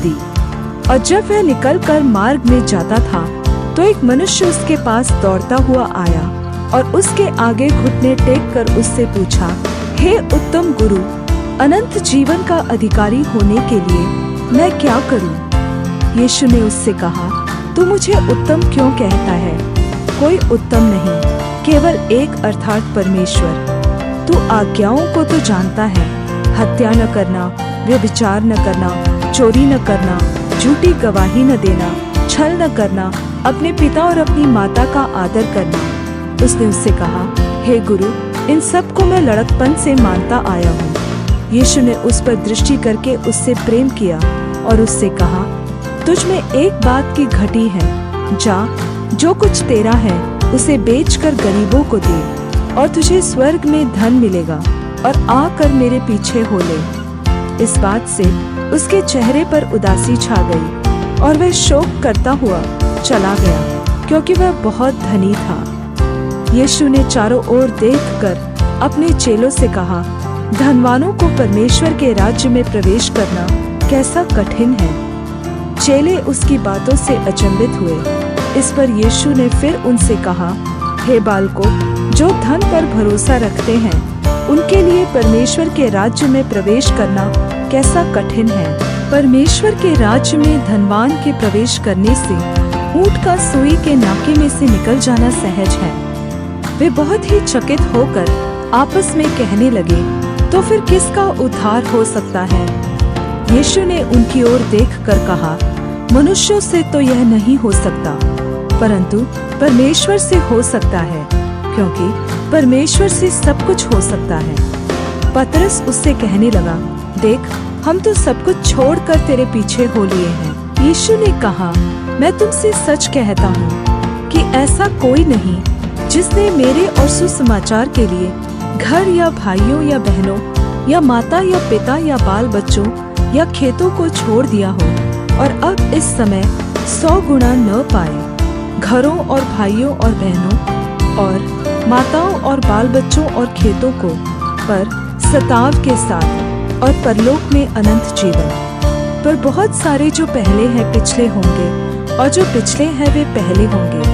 दी। और जब वह निकलकर मार्ग में जाता था तो एक मनुष्य उसके पास दौड़ता हुआ आया और उसके आगे घुटने टेक कर उससे पूछा, हे उत्तम गुरु, अनंत जीवन का अधिकारी होने के लिए मैं क्या करूं? यीशु ने उससे कहा, तू मुझे उत्तम क्यों कहता है? कोई उत्तम नहीं, केवल एक अर्थात परमेश्वर। तू आज्ञाओं को तो जानता है, हत्या न करना, व्यभिचार न करना, चोरी न करना, झूठी गवाही न देना, छल न करना, अपने पिता और अपनी माता का आदर करना। उसने उससे कहा, हे गुरु, इन सब को मैं लड़कपन से मानता आया हूँ। यीशु ने उस पर दृष्टि करके उससे प्रेम किया और उससे कहा, तुझ में एक बात की घटी है, जा, जो कुछ तेरा है उसे बेचकर गरीबों को दे और तुझे स्वर्ग में धन मिलेगा, और आकर मेरे पीछे हो ले। इस बात से उसके चेहरे पर उदासी छा गई और वह शोक करता हुआ चला गया, क्योंकि वह बहुत धनी था। यीशु ने चारों ओर देखकर अपने चेलों से कहा, धनवानों को परमेश्वर के राज्य में प्रवेश करना कैसा कठिन है। चेले उसकी बातों से अचंभित हुए। इस पर यीशु ने फिर उनसे कहा, हे बालकों, जो धन पर भरोसा रखते हैं उनके लिए परमेश्वर के राज्य में प्रवेश करना कैसा कठिन है। परमेश्वर के राज्य में धनवान के प्रवेश करने से ऊँट का सुई के नाके में से निकल जाना सहज है। वे बहुत ही चकित होकर आपस में कहने लगे, तो फिर किसका उद्धार हो सकता है? यीशु ने उनकी ओर देखकर कहा, मनुष्यों से तो यह नहीं हो सकता, परंतु परमेश्वर से हो सकता है, क्योंकि परमेश्वर से सब कुछ हो सकता है। पतरस उससे कहने लगा, देख, हम तो सब कुछ छोड़कर तेरे पीछे हो लिए हैं। यीशु ने कहा, मैं तुमसे सच कहता हूँ कि ऐसा कोई नहीं जिसने मेरे और सुसमाचार के लिए घर या भाइयों या बहनों या माता या पिता या बाल बच्चों या खेतों को छोड़ दिया हो और अब इस समय 100 गुना न पाए, घरों और भाइयों और बहनों और माताओं और बाल बच्चों और खेतों को, पर सताव के साथ और परलोक में अनंत जीवन। पर बहुत सारे जो पहले हैं पिछले होंगे, और जो पिछले हैं वे पहले होंगे।